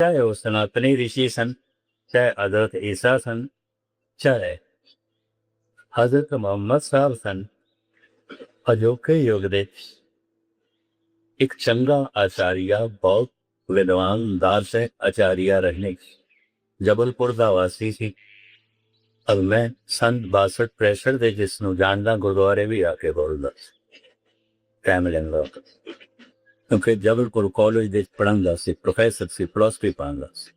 चाहे वो सनातनी ऋषि सन, चाहे हजरत ईसा सन, चाहे हजरत मुहम्मद साहब सन, अजोके युग ਦੇ एक चंगा आचार्य बहुत विद्वान दार्शनिक आचार्य रहने जबलपुर का वासी सी। अब मैं सन 62-63 ਦੇ ਜਿਸ ਨੂੰ ਜਾਣਦਾ ਗੁਰਦੁਆਰੇ ਵੀ ਆ ਕੇ ਬੋਲਦਾ ਟਾਈਮ ਲੈਂਦਾ ਕਿਉਂਕਿ ਜਬਲਪੁਰ ਕਾਲਜ ਦੇ ਪੜ੍ਹਾਉਂਦਾ ਸੀ, ਪ੍ਰੋਫੈਸਰ ਸੀ, ਫਿਲਾਸਫੀ ਪੜ੍ਹਾਉਂਦਾ ਸੀ।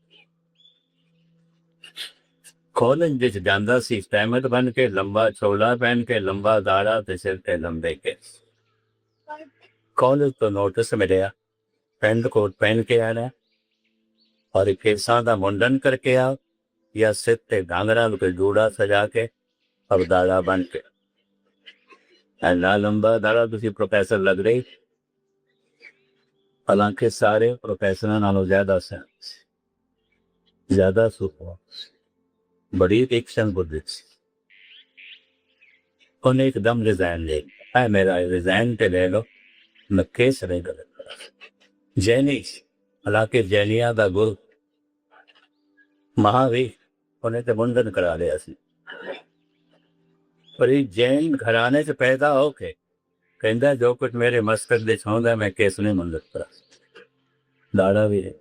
ਕਾਲਜ ਵਿੱਚ ਜਾਂਦਾ ਸੀ ਸਟੈਮਟ ਬਣ ਕੇ, ਲੰਬਾ ਚੋਲਾ ਪਹਿਨ ਕੇ, ਲੰਬਾ ਦਾੜਾ ਤੇ ਸਿਰ ਤੇ ਲੰਬੇ ਕੇਸ। ਕਾਲਜ ਤੋਂ ਨੋਟਿਸ ਮਿਲਿਆ ਪੈਂਟ ਕੋਟ ਪਹਿਨ ਕੇ ਆਣਾ और केसां का मुंडन करके आओ या सिर ते घाघरा के जूड़ा सजा के और दाड़ा बन के। ऐना लंबा दाड़ा तुसी प्रोफैसर लग रही, हालांकि सारे प्रोफैसर नालों ज्यादा सेंस, ज्यादा सुख, बड़ी एक्शन बुद्धि। उन्हें एकदम रिजाइन ले, है मेरा रिजाइन ते ले लो, मैं केस नहीं कर जैनी। हालांकि जैनिया का गुरु महावीर उन्हें तो मुंडन करा लिया सी, पर जैन घराने से पैदा होके कहता जो कुछ मेरे मस्तक दे छाँदा मैं किस ने मुंडन करा। दाड़ा भी है।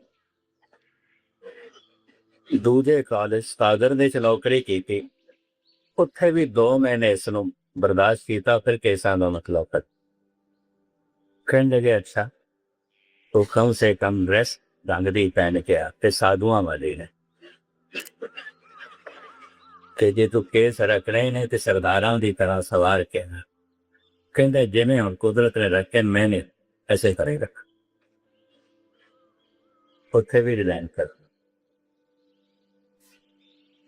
दूजे कॉलेज सागर दे नौकरी की थी, उत्थे भी 2 महीने इसनों बर्दाश्त किया, फिर केसां का मतलब कर कहने लगे अच्छा तो कम से कम ड्रेस रंग दी पहन के आ ते साधुआं वाली है कि जे तू केस रखने ने तो सरदारां की तरह सवार के ना। कहते जिमें हम कुदरत ने रखे मैंने ऐसे करे रख। उत्थे भी रिजाइन कर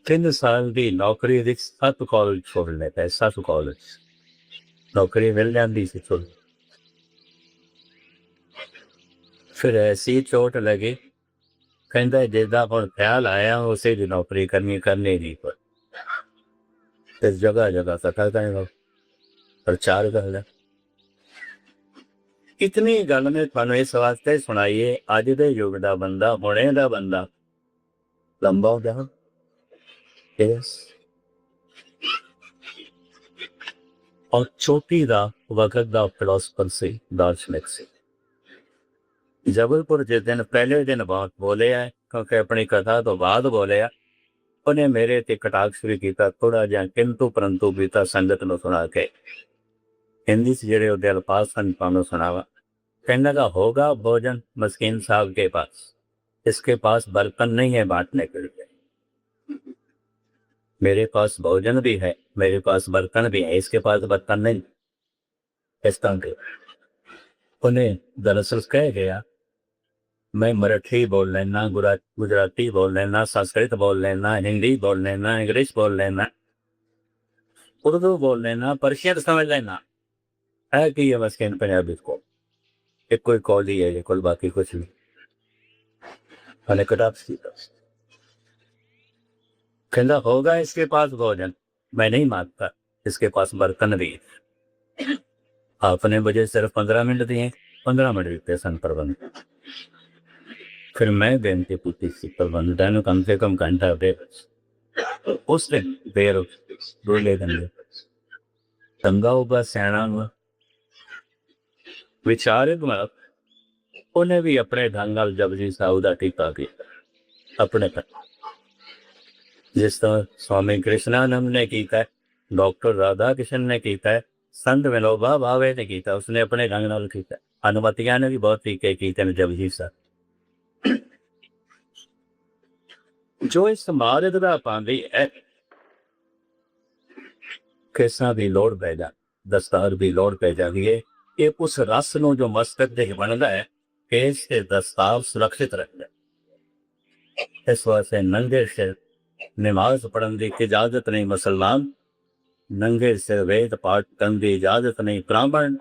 3 साल की नौकरी 7 कॉलेज छोड़ने पे, 7 कॉलेज नौकरी मिल जाती सी छोड़। फिर ऐसी चोट लगी, कहता जिदा हम ख्याल आया उसे भी नौकरी करनी नहीं पर इस जगह जगह कथा करेगा प्रचार कर ले। इतनी गल ने थानू इस वास्ते सुनाइए अज दे युग दा बंदा, हुणे दा बंदा लंबा हो गया। यस और चोटी दा वक्त दा फिलोसफर से दार्शनिक से जबलपुर जिस दिन पहले दिन बात बोले है, क्योंकि अपनी कथा तो बाद बोले है, उन्हें मेरे ते कटाक्ष भी किया थोड़ा जहा किंतु परंतु बीता संगत में सुना के हिंदी से जेड़े उदे अल्फाज सन पानो सुनावा। कहने का होगा भोजन मस्कीन साहब के पास, इसके पास बर्तन नहीं है बांटने के लिए। मेरे पास भोजन भी है, मेरे पास बर्तन भी है, इसके पास बर्तन नहीं। इस तरह के उन्हें दरअसल कह गया मैं मराठी बोल लेना, गुजराती बोल लेना, संस्कृत बोल लेना, हिंदी बोल लेना, इंग्लिश बोल लेना, उर्दू बोल लेना, पर्शियन समझ लेना है कि ये मस्किन पंजाबी को एक कोई कॉल ही है ये कोई बाकी कुछ नहीं। कहता होगा इसके पास भोजन, मैं नहीं मानता, इसके पास बर्तन भी है। आपने मुझे सिर्फ 15 मिनट दिए, 15 मिनट दिते सन प्रबंध। फिर मैं बेनती पूछी सी प्रबंध तेन कम से कम घंटा दे। उस दिन देर दूल्हे दंगे दंगा होगा सैना विचारित मतलब उन्हें भी अपने ढंग नाल जपजी साहब का टीका किया अपने पर, जिस तरह स्वामी कृष्णानंद ने किया है, डॉक्टर राधा कृष्ण ने किया है, संत विनोबा भावे ने किया, उसने अपने ढंग नाल किया। अनुमतियां ने भी बहुत तरीके किए जपजी साहब। जो इस मारत का पांदी है केसा भी लोड़ पै जा, दस्तार भी लोड़ पै जाती है। ये उस रस नो जो मस्तक दे बनता है केस से दस्तार सुरक्षित रखता है। इस वास्ते नंगे सिर नमाज पढ़ने की इजाजत नहीं मुसलमान, नंगे सिर वेद पाठ करने की इजाजत नहीं ब्राह्मण,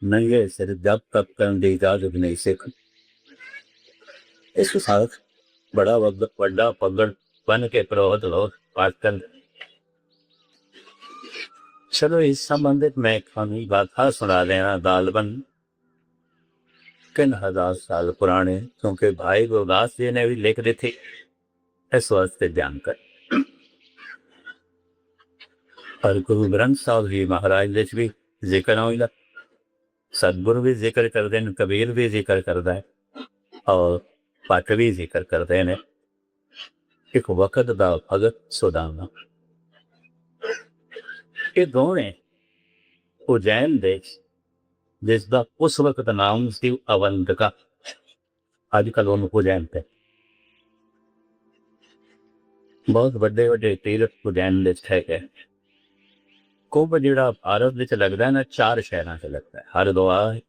नंगे सिर जब तक करने की इजाजत नहीं सिख। इस साथ बड़ा वड्डा पगड़ बन के पुरोहित लोग पाठ कर। चलो इस संबंधित मैं खानी गाथा सुना देना। दालबन 3,000 साल पुराने, क्योंकि भाई गुरदास जी ने भी लिख दी थी, इस वास्ते ध्यान कर। और गुरु ग्रंथ साहब जी महाराज दे भी जिक्र होइला, सतगुरु भी जिक्र करते हैं, कबीर भी जिक्र करता है और भट्ट भी जिक्र करते हैं। एक वक्त दा भगत सुदामा, ये दोवें उज्जैन देश जिसका उस वक्त नाम सी अवंतिका, अजकल उन्होंने उज्जैन पे बहुत बड़े बड़े तीर्थ उज्जैन दे है गए। कुंभ जिहड़ा भारत विच लगदा है ना, 4 शहरां च लगदा है, हरिद्वार,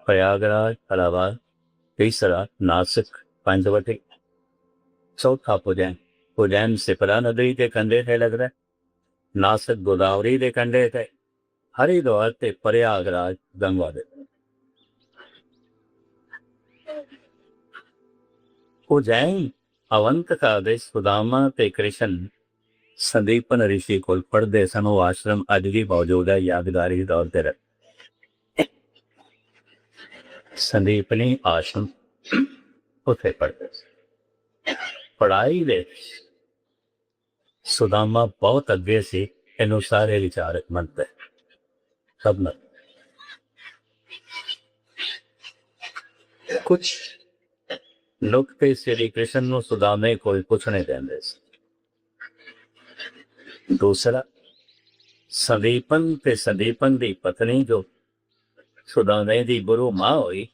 प्रयागराज, इलाहाबाद, तीसरा नासिक, पंचवटी, चौथा उज्जैन। उज्जैन सिपरा नदी के कंढे ते लगदा है, नासिक गोदावरी के कंढे ते, हरिद्वार ते प्रयागराज गंगा दे। उज्जैन अवंतिका दे सुदामा ते कृष्ण संदीपन ऋषि को पढ़ते सन। वो आश्रम अज भी मौजूद है, यादगारी तौर पर संदीपनी आश्रम उथे पढ़ते। पढ़ाई दे सुदामा बहुत अगे से, इनू सारे विचारक मनते सब न। कुछ नुक्ते श्री कृष्ण नू सुदामे कोई पूछने देंदे सी। दूसरा संदीपन ते संदीपन दी पत्नी जो सुदामे दी गुरु मां हुई,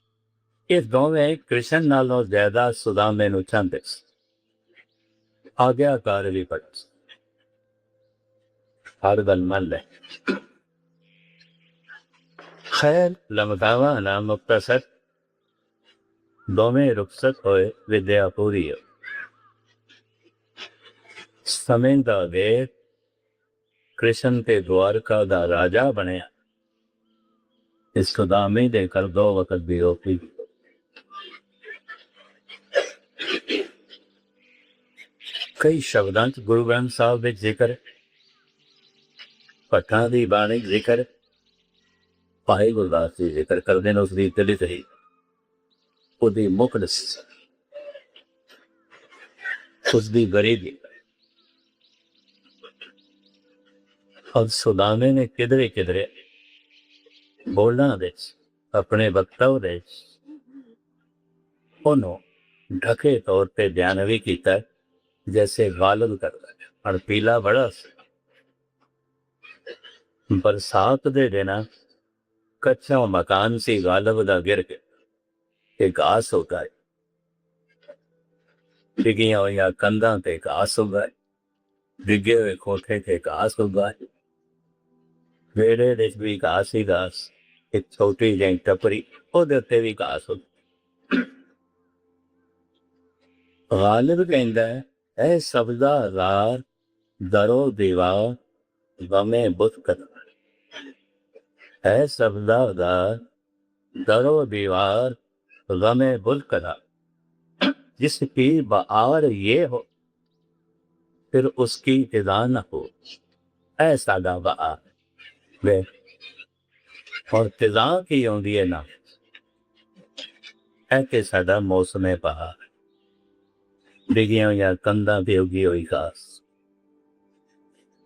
इस दोवें कृष्ण नालों ज्यादा सुदामे नू चाहते सी। आज्ञाकार भी पड़ा, हर गल मन ले। खैर लमकावा ना मुक्तसर, दोवें रुखसत होए, विद्या पूरी हो। समय दा वेद कृष्ण ते द्वारका दा राजा बनया, इस सुदामे दे कर 2 वक्त भी होती। कई शब्दां च गुरु ग्रंथ साहब विच जिक्र, भट्टां दी बाणी जिक्र, भाई गुरदास जी जिक्र करते हैं उसकी दलित ही, उसकी मुखलिस, उसकी गरीबी। और सुदामे ने किधरे किधरे बोलना दे अपने वक्तव्य दे उन्होंने ढके तौर पे बयान भी किया, जैसे गालिब करता है। और पीला बड़ा बरसात दे देना, कच्चा मकान सी गालिब दा गिर के घास होता है, डिगियां हुई कंधा ते घास उगा, डिगे हुए कोठे ते घास उगा, वेड़े दे भी घास ही घास, एक छोटी जी टपरी ਉਹਦੇ ਉੱਤੇ भी घास हो। गालिब कहता है, ऐ सबदा रार दरो दीवार गमे बुत कर, है सबदा रार दरो दीवार गमे बुत करा। जिसकी बहार ये हो फिर उसकी फिजा न हो, ऐसा दा बहार वे और फिजा की आउंदी है ना, ऐ साडा मौसम है बहार। डिगियां हुई कंधा ते उगी हुई घास,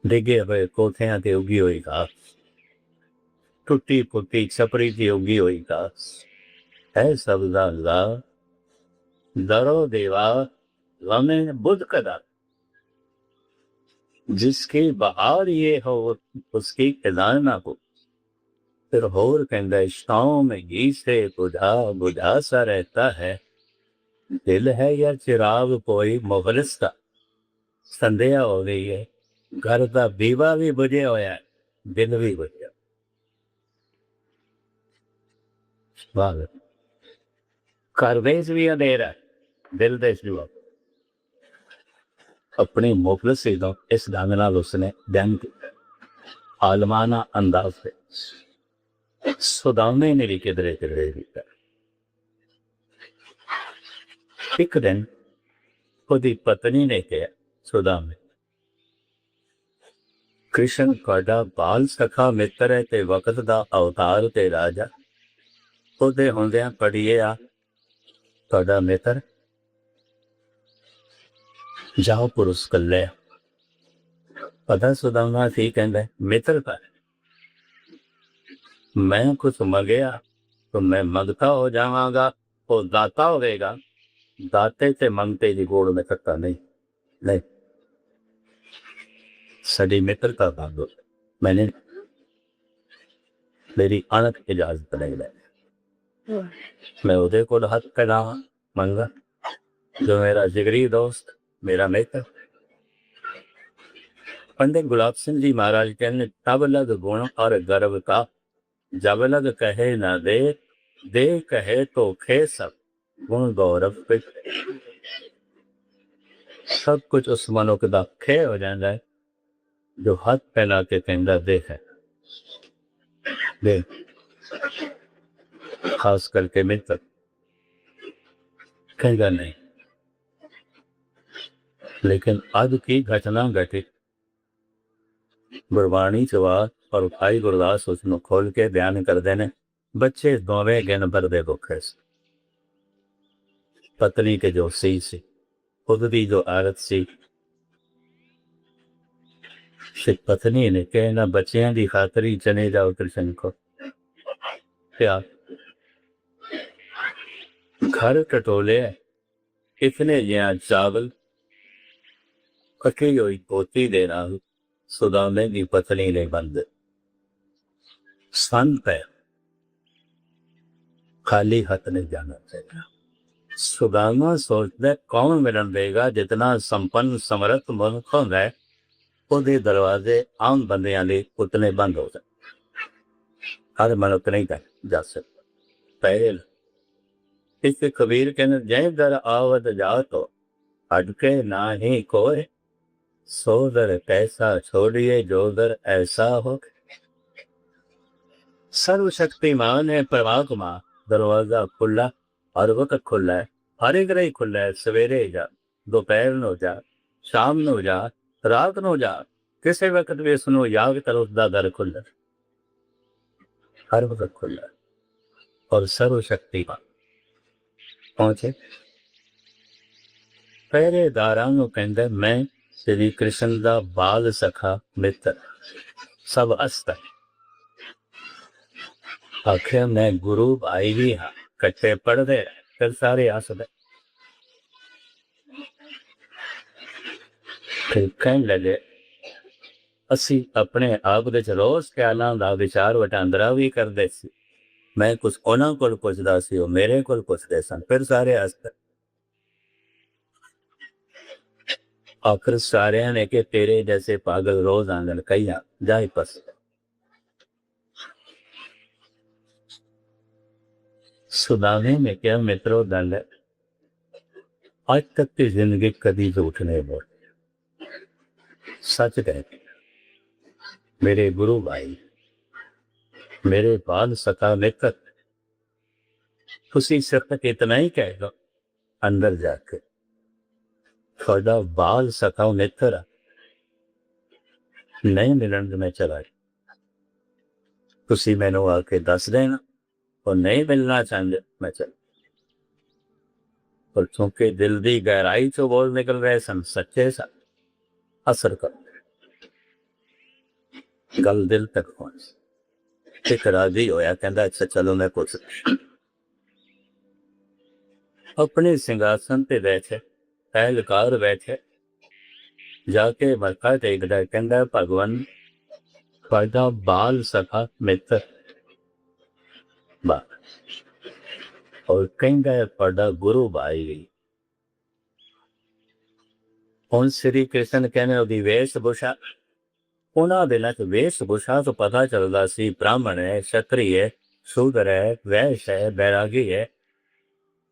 डिगे हुए कोठियां ते उगी हुई घास, टुटी फुटी छपरी ते उगी हुई घास, है सबदा ला दरो दीवार गमे बुध कदा। जिसकी बहार ये हो उसकी फिजा ना हो। फिर होर कहता है, शाम में घी से बुझा बुझा सा रहता है, दिल है या चिराग कोई मुखलिस का। संध्या हो गई है, घर का दीवा भी बुझे होया है, दिल भी बुझे। घर देश भी अंधेरा है, दिल देश भी अपनी मुखलिसी तो इस ढंग नाल उसने बयान किया, आलमाना अंदाज से। सुदामे ने भी किधरे किधरे किया। एक दिन उसकी पत्नी ने कहा, सुदामे कृष्ण तुहाडा बाल सखा मित्र है ते वक्त दा अवतार ते राजा, ਉਹਦੇ ਹੁੰਦਿਆਂ ਪੜੀਏ ਆ ਤੁਹਾਡਾ ਮਿੱਤਰ ਜਾਓ ਪੁਰਸ਼ ਕੱਲੇ ਪਤਾ ਸੁਦਾਮਾ ਸੀ ਕਹਿੰਦਾ ਮਿੱਤਰ ਪਰ मैं कुछ मंगया तो मैं मंगता हो जावांगा वो दाता होगा दाते से मंगते की गोड़ में सकता नहीं नहीं सड़ी मित्रता भाग मैंने मेरी अनक इजाजत नहीं ले मैं उदे को हथ फैलावा मंगा जो मेरा जिगरी दोस्त मेरा मित्र पंडित गुलाब सिंह जी महाराज कहने तब लग गुण और गर्व का जब लग कहे न दे दे कहे तो खे सब गुण गौरव पे सब कुछ उस मनुख दा खे हो जाता है जो हाथ फैला के कहता दे है दे खास करके मित्र कहेगा नहीं लेकिन आज की घटना घटी गुरबाणी चवार और भाई गुरदास उसनों खोल के बयान करते हैं बच्चे दोवें गिन भरदे भुखे पत्नी के जो सी खुद की जो आदत सी पत्नी ने कहना बच्चियां की खातर ही चले जाओ कृष्ण को प्यार घर टटोले इतने जिया चावल कटी हुई पोती देना सुदामे की पत्नी ने बंद संत है खाली हाथ नहीं जाना चाहिए सुदामा सोचता कौन मिलन देगा जितना संपन्न समर्थ मनुख होता है ਉਹਦੇ दरवाजे आम बंदियां लिए उतने बंद हो जाए हर मनुख नहीं जा सकता पहल इस कबीर कहने जय दर आवत जा तो अटके ना ही कोय सो दर कैसा छोड़िए जो दर ऐसा हो सर्वशक्तिमान है परमात्मा दरवाजा खुला हर वक्त खुला है हर एक ही खुला है सवेरे जा दोपहर नो जा शाम नो जा रात नो जा किसी वक्त भी सुनो याद करो उसका दर खुला हर वक्त खुला और सर्वशक्तिमान पहुंचे पहरेदारां नूं कहंदा मैं श्री कृष्ण दा बाल सखा मित्र सब अस्त आखिर मैं गुरु भाई भी हाँ कट्टे पढ़ते फिर सारे हसदे फिर कहन लगे असी अपने आप दे रोज ख्यालों का विचार वटांदरा भी करते सी मैं कुछ उन्होंने को पुछदा सी वो मेरे को पुछते सन फिर सारे हसदे आखिर सारे ने के तेरे जैसे पागल रोज आंगन कही जाए पस सुदामे ने क्या मित्रों दल आज तक की जिंदगी कभी झूठ नहीं बोल सच कहते मेरे गुरु भाई मेरे बाल सखा मित्र तुसी सिर्फ इतना ही कह दो अंदर जाके थोड़ा बाल सखा मित्र नहीं मिलन में चला तुसी मैनू आके दस देना और नहीं मिलना चाहते मैं चल और चूंकि दिल की गहराई चो बोल निकल रहे सन सच्चे सन असर कर गल दिल तक पहुंच एक राजी होया कहता अच्छा चलो मैं कुछ अपने सिंहासन पे बैठे पहलकार बैठे जाके मत्था टेकदा कहता भगवान थोड़ा बाल सखा मित्र और कहता थोड़ा गुरु भाई गई हुण श्री कृष्ण कहने उहदी वेशभूषा उन्होंने दिनों च वेशभूषा तो पता चलता सी ब्राह्मण है क्षत्रिय है शूद्र है वैश्य है बैरागी है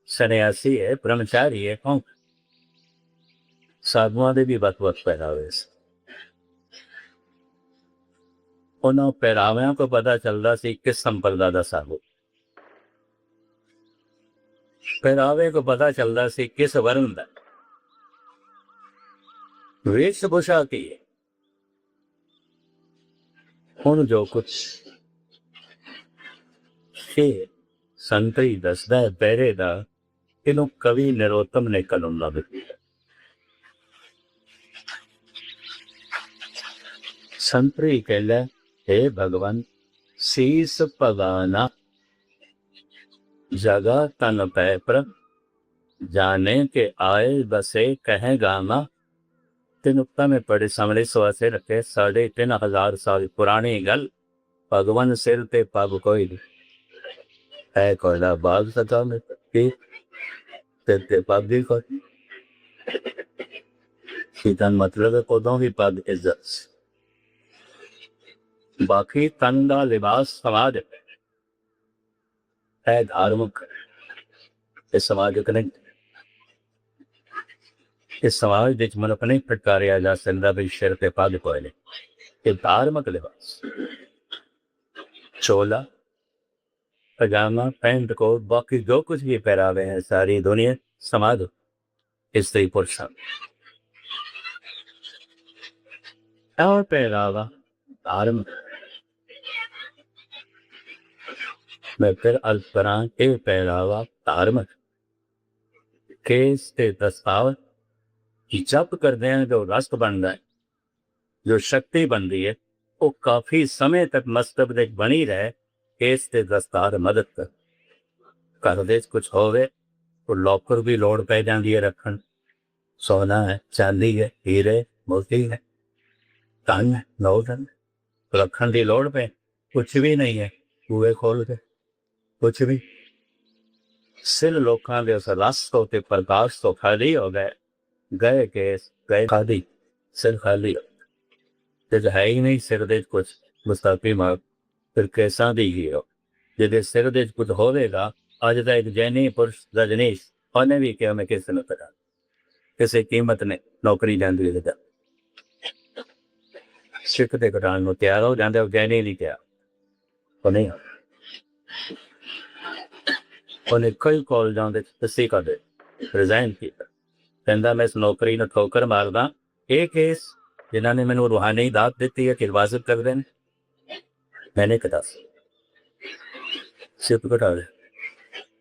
सन्यासी है ब्रह्मचारी है कौन साधुआं दे भी वक-वक पहरावे उन्होंने पहरावियां को पता चलता सी किस संप्रदा दा साधु पहरावे को पता चलता सी किस वर्ण दा वेशभूषा की है हुण जो कुछ ਸੰਤਰੀ ਦੱਸਦਾ ਹੈ ਪਹਿਰੇ ਦਾ, ਇਹਨੂੰ ਕਵੀ ਨਰੋਤਮ ਨੇ ਕਲਮ ਲਾ ਦਿੱਤੀ। ਸੰਤਰੀ ਕਹਿੰਦਾ, हे ਭਗਵਾਨ, ਸੀਸ ਭਗਾਨਾ ਜਗਾ ਤਨ ਪੈ ਪਰ जाने के आए बसे कहें गाना। ते नुक्ता में पढ़े सामने सवासे रखे 3,500 साल पुरानी गल, भगवान सिर ते पग कोई नहीं है, कोयला बाग सका में की सिर ते पग भी कोई। सीधन मतलब है उदों भी पग इज्जत, बाकी तन का लिबास समाज है, धार्मिक समाजिक नहीं। इस समाज विच मनुख नहीं फटकारिया जा सकता भी सिर ते पग कोई नहीं, ये धार्मिक लिबास, चोला पजामा पैंट कोट बाकी जो कुछ भी पहरावे हैं सारी दुनिया समाज स्त्री पुरुष और पहरावा धार्मिक। मैं फिर अर्ज करा, ये पहरावा धार्मिक, केस ते दस्तावेज जप करते हैं जो रस बनता है, जो शक्ति बनती है, वो काफी समय तक मस्तक दे बनी रहे। केस ते दस्तार मदद कर घर दे कुछ होवे तो लॉकर भी लोड़ पै जाती है रखन, सोना है, चांदी है, हीरे मोती है, धन है, नोट है, रखन की लोड़ पे कुछ भी नहीं है, बूहे खोल के कुछ भी। सिर लोगों के उस रस तो ते प्रकाश तो खाली हो गए, गए केस गए खाली, सिर खाली जो है ही नहीं। सिर दे कुछ मुस्ताफी मार फिर केसा दी ही हो, जिदे सिर दे कुछ होवेगा। अज का एक जैनी पुरुष रजनीश उन्हें भी कहा मैं किसी ने करा, किसी कीमत ने नौकरी जाती है सिख के कटाण को तैयार हो जाते, जैनी नहीं तैयार नहीं। उन्हें कई कॉलेजों के दसी कर दे रिजाइन किया, कहता मैं इस नौकरी ने ठोकर मारदा। ये केस जिन्होंने मैंने रूहानी दात दी है कि हिफाजत कर दें, मैंने कदा सिर्फ घटा दे।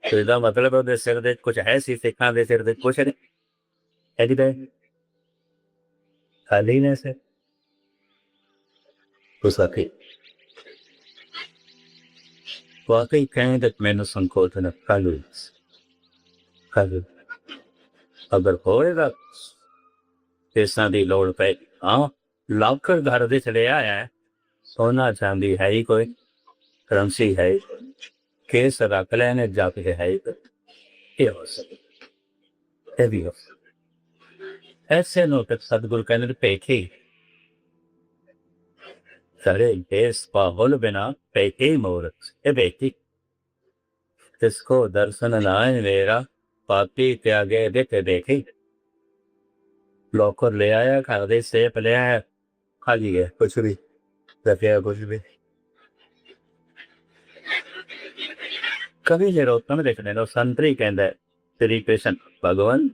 तो इसका मतलब है सिर दे कुछ है सी, सिखा दे सिर दे कुछ नहीं है, खाली ने से गुस्साखी वाकई कहें तो मैंने संकोच न खालू खालू अगर होएगा केसा की लौड़ पे। हाँ लाकर घर दे चले आया है, सोना चांदी है ही कोई, करंसी है ही कोई, केस रख लेने जाके है ही कोई, ये हो सके, ये भी हो सके। ऐसे लोग सदगुरु कहने पेखी सारे देश पाहुल बिना पेखी मोर ये बेटी, जिसको दर्शन नाय मेरा पापी त्यागे देखे देखी। लॉकर ले आया, घर दे सेफ ले आया, खाली है कुछ भी रखा कुछ भी। कभी नरोत्तम देखने लो संतरी कहता है श्री कृष्ण भगवान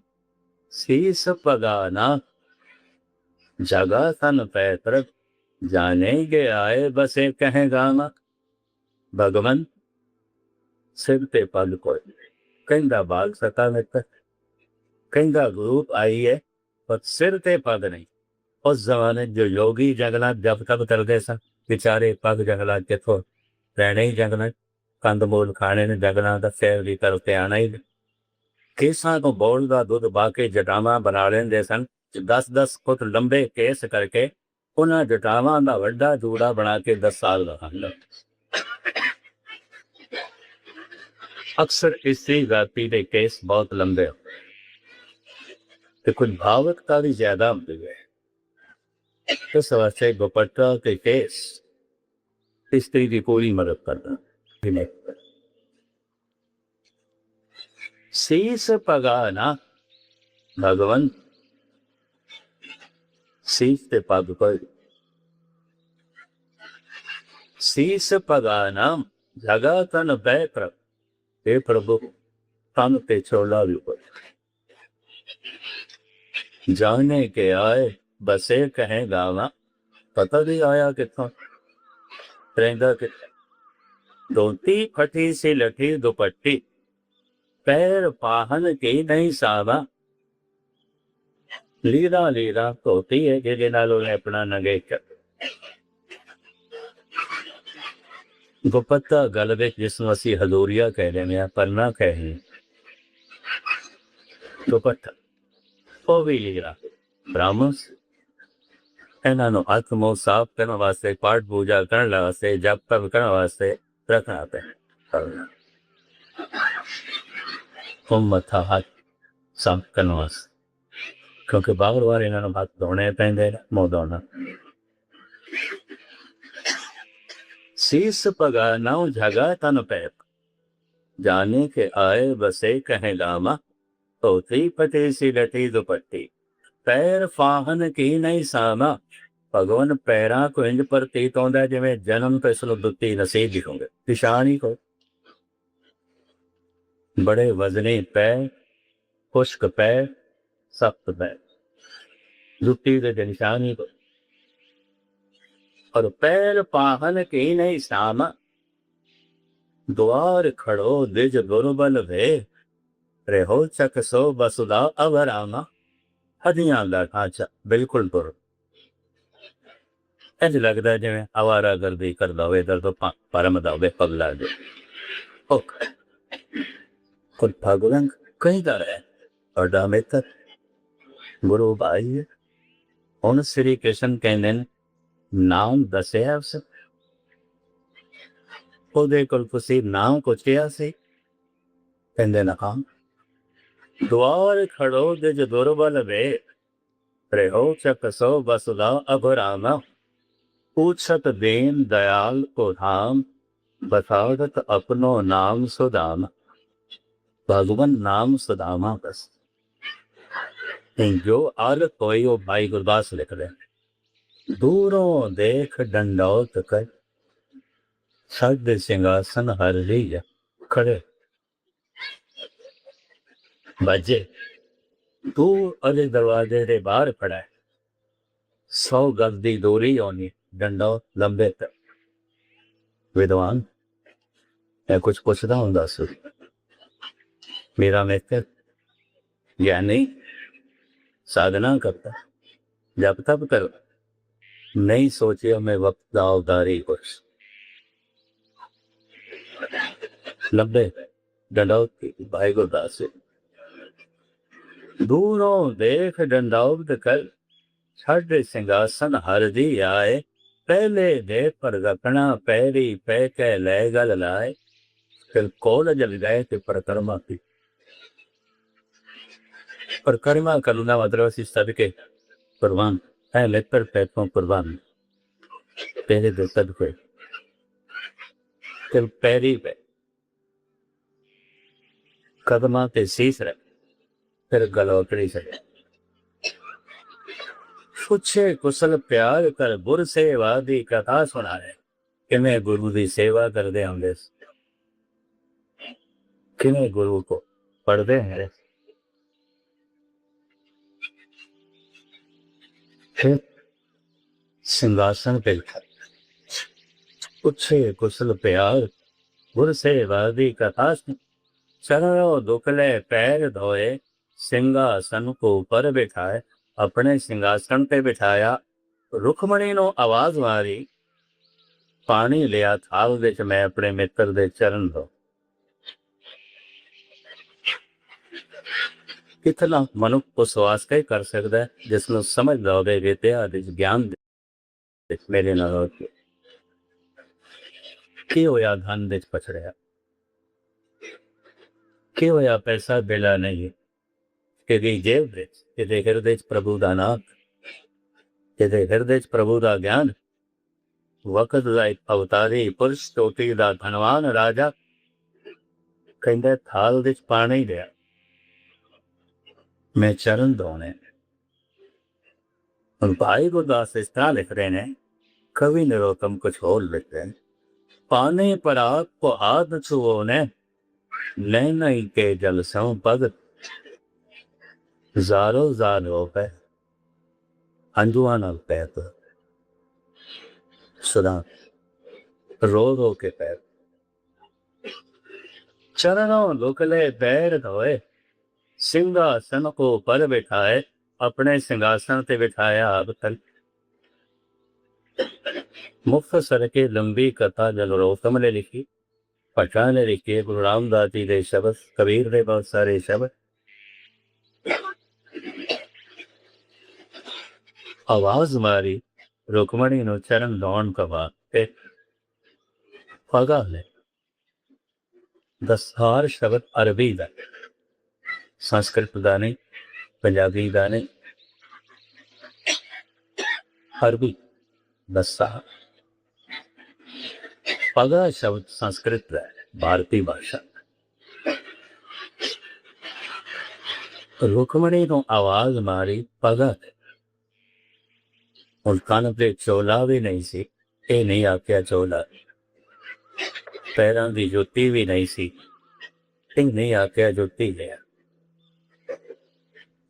शीस पगाना जगा तन पैतर जानेंगे आए बसे कहें गाना। भगवान सिर ते पग कोई कहता भाग सका मित्र, कहता रूप आई है पर सिर ते पग नहीं। उस जमाने जो योगी जंगल जब तब करते सन, बेचारे पग जंगल कितों रहने ही जंगल, कंद मूल खाने ने जंगलों का सैर भी करते आना ही। केसा तो बोल का दुध पा के जटावां बना लेंदे सन, 10-10 फुट लंबे केस करके उन्होंने जटावां का वड्डा जूड़ा बना के 10 साल रखा। अक्सर इसी जाति के केस बहुत लंबे होते, कुछ भावुकता भी ज्यादा होती है, इस वास्ते दुपट्टा के केस स्त्री की पूरी मदद करता। शीस पगाना भगवान शीस ते पग कोई, शीस पगाना जगा तन बै प्रभ, हे प्रभु तन ते चोला भी ऊपर जाने के आए बसे कहें गावा। पता भी आया कितों रहंदा कि धोती फटी सी लठी दुपट्टी, पैर पाहन की नहीं सावा। लीरा लीरा धोती है ਜਿਹਦੇ ਨਾਲ ਉਹਨੇ ਆਪਣਾ ਨੰਗੇ ਦੁਪੱਟਾ ਗਲ ਵਿੱਚ, ਜਿਸ ਨੂੰ ਅਸੀਂ ਹਜ਼ੂਰੀਆ ਕਹਿ ਦਿੰਦੇ ਹਾਂ, ਪਰਨਾ ਕਹੇ ਦੁਪੱਟਾ, ਉਹ ਵੀ ਲੀਰਾ। ਬ੍ਰਾਹਮਣ ਇਹਨਾਂ ਨੂੰ ਹੱਥ ਮੂੰਹ ਸਾਫ਼ ਕਰਨ ਵਾਸਤੇ, ਪਾਠ ਪੂਜਾ ਕਰਨ ਵਾਸਤੇ, ਜਪ ਤਪ ਕਰਨ ਵਾਸਤੇ ਰੱਖਣਾ ਪੈਂਦਾ। ਉਹ ਮੱਥਾ ਹੱਥ ਸਾਫ਼ ਕਰਨ ਵਾਸਤੇ, ਕਿਉਂਕਿ ਬਾਹਰ ਵਾਰ ਇਹਨਾਂ ਨੂੰ ਹੱਥ ਧੋਣੇ ਪੈਂਦੇ ਨੇ, ਮੂੰਹ ਧੋਣਾ। ਸੀਸ ਪਗਾ ਨਾਉ ਜਗਾ ਤਨ ਪੈ, ਜਾਨੇ ਕੇ ਆਏ ਬਸੇ ਕਹੇ ਲਾਮਾ। ਧੋਤੀ ਫਟੀ ਸੀ ਲਟੀ ਦੁਪੱਟੀ, ਪੈਰ ਫਾਹਨ ਕੀ ਨਹੀਂ ਸਾਮਾ। ਭਗਵਾਨ ਪੈਰਾਂ ਕੋ ਇੰਜ ਪ੍ਰਤੀਤ ਹੁੰਦਾ ਜਿਵੇਂ ਜਨਮ ਤੋਂ ਇਸ ਨੂੰ ਦੁੱਤੀ ਨਸੀਬ ਹੀ ਹੋਵੇ। ਨਿਸ਼ਾਨ ਹੀ ਕੋ ਬੜੇ ਵਜ਼ਨੀ ਪੈਰ, ਖੁਸ਼ਕ ਪੈਰ, ਸਖਤ ਪੈਰ, ਜੁੱਤੀ ਦੇ ਨਿਸ਼ਾਨ ਹੀ ਕੋ। और पैर पाहन की नहीं सामा, द्वार खड़ो दिज दुर्बल वे। रहो चक सो बसुदा अवरामा। हदियां दा ढांचा बिल्कुल तुर, इंज लगदा जिवें आवारा गर्दी करदा होवे, दर्द परमदा होवे पगला दे। खुद भगवान कहदा है, ਤੁਹਾਡਾ ਮਿੱਤਰ ਗੁਰੂ ਭਾਈ। ਹੁਣ ਸ੍ਰੀ ਕ੍ਰਿਸ਼ਨ ਕਹਿੰਦੇ ਨੇ, ਨਾਮ ਦੱਸਿਆ ਉਸ, ਉਹਦੇ ਕੋਲ ਤੁਸੀਂ ਨਾਮ ਪੁੱਛਿਆ ਸੀ? ਕਹਿੰਦੇ ਨਾ, ਹਾਂ। ਦੁਆਰ ਖੜੋ ਦਿਜ ਦੁਰਬਲ ਵੇ, ਰਹੋ ਚਕ ਸੋ ਬਸੁਦਾ ਅਭਰਾਮਾ। पूछत दीन दयाल को धाम, बतावत अपनो नाम सुदामा। भगवान नाम सुदामा बस। जो आदत कोई वो भाई गुरदास लिख रहे। दूरों देख डंडौत कर, सद सिंहासन हर लिया खड़े। बाजे तू अरे दरवाजे दे बाहर खड़ा है, 100 गज दी दूरी होनी, डंडा लंबे तक। विद्वान मैं कुछ पुछदा हुंदा सी, मेरा मित्र ज्ञानी साधना करता, जब तब कर नहीं सोचे मैं वक्त दावदारी कुछ। लंबे डंडौत भाई गुरदास, दूरों देख डंडौत कर, छड़ सिंहासन हर दी आए। पहले दे पर रखना पैरी पै के ले गल लाए। फिर कोल जल गए ते परिक्रमा की। परिक्रमा करना मतलब असी सदके कुर्बान है, लेकर पैसों कुर्बान पहले दे सदके। फिर पैरी पे कदमा ते सीस रख, फिर गलोकड़ी से पुछे कुशल प्यार कर, गुर सेवा दी कथा सुना है। किमें गुरु की सेवा करते होंगे, किमें गुरु को पढ़ते हैं। फिर सिंहासन पे पुछे कुशल प्यार, गुर सेवा दी कथा सुन। चरणों दुखले पैर धोए, सिंहासन को ऊपर बिठाए। अपने सिंहासन पे बिठाया, रुखमणी नो आवाज मारी, पानी लिया थाल विच, मैं अपने मित्र दे चरण धो। कितना मनुख उस वास्ते कर सकता है जिसनों समझदा होवे, विद्या दे ज्ञान दे। मेरे नाल की होया धन दे पछड़िया, की होया पैसा बेला नहीं, कि जेब दे, कि हिरदे प्रभु दा नाम, कि हिरदे प्रभु दा ज्ञान। वक्त दा एक अवतारी पुरुष, टोटी दा धनवान राजा, कहंदा थाल दे पानी लिया, मैं चरण धोने। भाई गुरदास इस तरह लिख रहे हैं, कवि नरोत्तम कुछ और लिख रहे हैं। पानी पर आग को हाथ छुओ ने, नैना के जल सो पग। जारो जार हो पे हंजुआ नाल पैर, सदा रो रो के पैर। चरणों लुकले पैर धोए, सिंहासन को पर बिठाए, अपने सिंहासन ते बिठाया अब तक। मुख्तसर के लंबी कथा जलरोतम ने लिखी, भट्टा ने लिखी है, गुरु रामदास जी दे शब्द, कबीर ने बहुत सारे शब्द। आवाज मारी रुकमणी नु चरण लाउण कवा ते पगा ले दसार शब्द अरबी दा, संस्कृत दा नहीं, पंजाबी दा नहीं, अरबी दसार। पगा शब्द संस्कृत दा है, भारतीय भाषा। रुकमणी नु आवाज मारी पगा ले। ਹੁਣ ਕੰਨ ਤੇ ਚੋਲਾ ਵੀ ਨਹੀਂ ਸੀ, ਇਹ ਨਹੀਂ ਆਖਿਆ ਚੋਲਾ। ਪੈਰਾਂ ਦੀ ਜੁੱਤੀ ਵੀ ਨਹੀਂ ਸੀ, ਇਹ ਨਹੀਂ ਆਖਿਆ ਜੁੱਤੀ ਲਿਆ।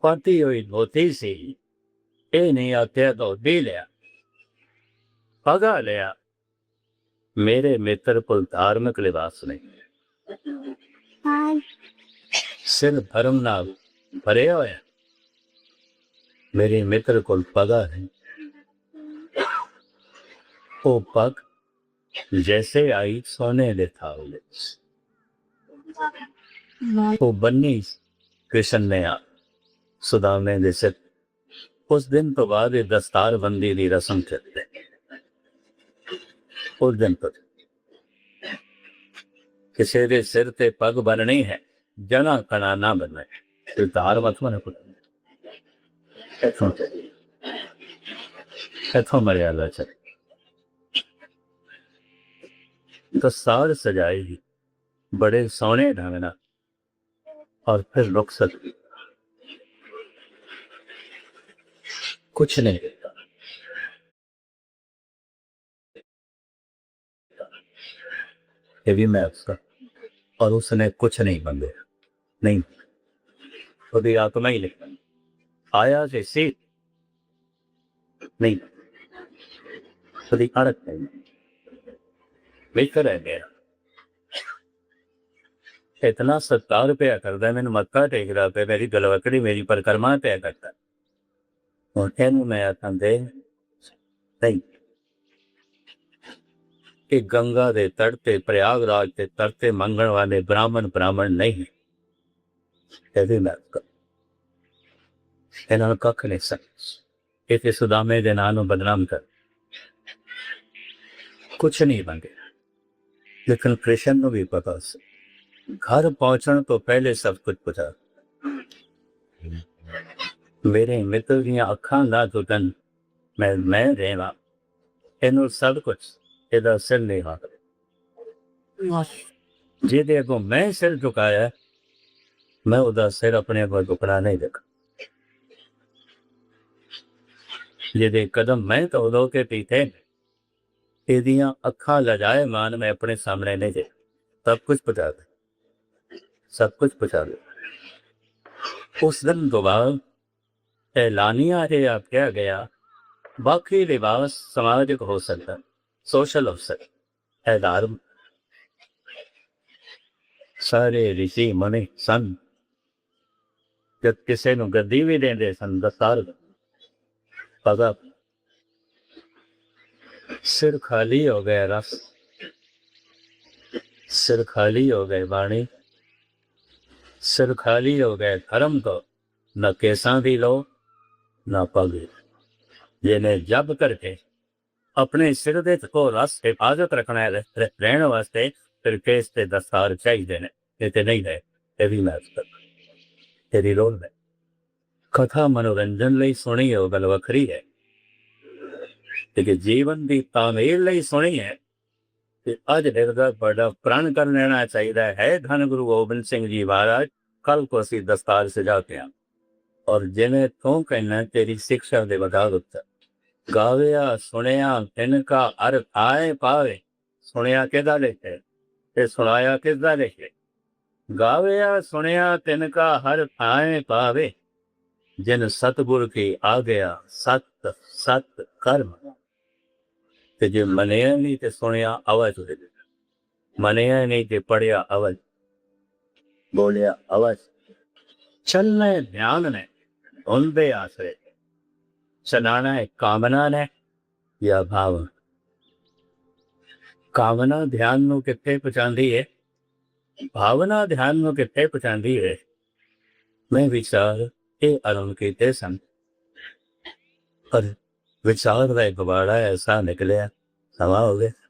ਪਾਟੀ ਹੋਈ ਧੋਤੀ ਸੀ, ਇਹ ਨਹੀਂ ਆਖਿਆ ਧੋਤੀ ਲਿਆ। ਪਗਾ ਲਿਆ। ਮੇਰੇ ਮਿੱਤਰ ਕੋਲ ਧਾਰਮਿਕ ਲਿਬਾਸ ਨਹੀਂ, ਸਿਰ ਧਰਮ ਨਾਲ ਭਰਿਆ ਹੋਇਆ। ਮੇਰੇ ਮਿੱਤਰ ਕੋਲ ਪਗਾ ਨਹੀਂ। वो पग जैसे आई सोने दे थावले, वो बन्नी कृष्ण ने सुदामे दे सिर। उस दिन तो बाद दस्तार बंदी दी रस्म चलते, उस दिन तो किसी दे सिर ते पग बननी है, जना कना ना बनना है, तो तार मत मन इथों मर्यादा चले। दस्तार सजाएगी बड़े सोने ढंग नाल, और फिर रुखसत की। कुछ नहीं देता, ये भी मैं उसका, और उसने कुछ नहीं बंदे नहीं, खुद आत्मा ही लिखना आया से सी नहीं, खुद अड़क नहीं बेहतर है मेरा। इतना सत्कार पिया करता, मैंने मत्था टेकदा पे, मेरी गलवकड़ी मेरी परिक्रमा पिया करता, और इनू मैं आखा दे नहीं कि गंगा दे तट ते प्रयागराज के तट ते मंगण वाले ब्राह्मण नहीं है, भी मैं इन्होंने कख नहीं सकता। इतने सुदामे दे नाम नूं बदनाम कर कुछ नहीं बन गया। लेकिन कृष्ण नूं भी पता सी, घर पहुंचने तो पहले सब कुछ पता। मेरे मित्र दीयां अखां ना टुटन, मैं रहवा, इनू सब कुछ इहदा सिर नहीं हाथ। जिहदे अगों मैं सिर झुकाया, मैं उहदा सिर अपने अगों झुकना नहीं देखा। जिहदे कदम मैं तोड़ो के पीछे, एदियां अखां लजाए मान मैं अपने सामने नहीं दे। सब कुछ पहुंचा दे, सब कुछ पहुंचा दे। उस दिन तो बाद ऐलानिया आख्या गया, बाकी लिबास समाजिक हो सकता, सोशल हो सकता है, धर्म सारे ऋषि मुनि सन जब किसी नूं गद्दी भी देंदे सन, दस्तार पगा, सिर खाली हो गए रस, सिर खाली हो गए बाणी, सिर खाली हो गए धर्म तो, न केसां दी लो न पग। जिन्हें जब करके अपने सिर दे को रस हिफाजत रखना है रहने वास्ते, फिर केस ते दस्तार चाहिए ने, ये नहीं रहे। ये भी मैं तेरी लोड़ है। कथा मनोरंजन लई सुनी हो गल वखरी है, लेकिन जीवन की तामीर लई सुनी है कि अज निर्दा बड़ा प्रण कर लेना चाहिए है। धन गुरु गोबिंद सिंह जी महाराज, कल को असी दस्तार सजाते हैं, और जिन्हें तू कहना तेरी शिक्षा दे बदावत। गाविया सुनिया तिनका अर्थ आए पावे, सुनिया किदा लिखे ते सुनाया किदा लिखे। गाविया सुनिया तिनका हर आए पावे, जिन सतगुर की आ गया सत सत कर्म। ते जे मनिया नहीं ते सुनिया अवज, मनिया नहीं ते पढ़िया अवज। ਬੋਲਿਆ ਅਵਸ਼ ਚੱਲਣੇ ਧਿਆਨ ਨੇ ਉਹਦੇ ਆਸਰੇ ਚਲਾਣਾ ਹੈ ਕਾਮਨਾ ਨੇ ਜਾਂ ਭਾਵ ਕਾਮਨਾ ਧਿਆਨ ਨੂੰ ਕਿੱਥੇ ਪਹੁੰਚਾਉਂਦੀ ਹੈ ਭਾਵਨਾ ਧਿਆਨ ਨੂੰ ਕਿੱਥੇ ਪਹੁੰਚਾਉਂਦੀ ਹੈ ਮੈਂ ਵਿਚਾਰ ਇਹ ਆਰੰਭ ਕੀਤੇ ਸਨ ਪਰ ਵਿਚਾਰ ਦਾ ਇੱਕ ਬੜਾ ਐਸਾ ਨਿਕਲਿਆ ਸਮਾਂ ਹੋ ਗਿਆ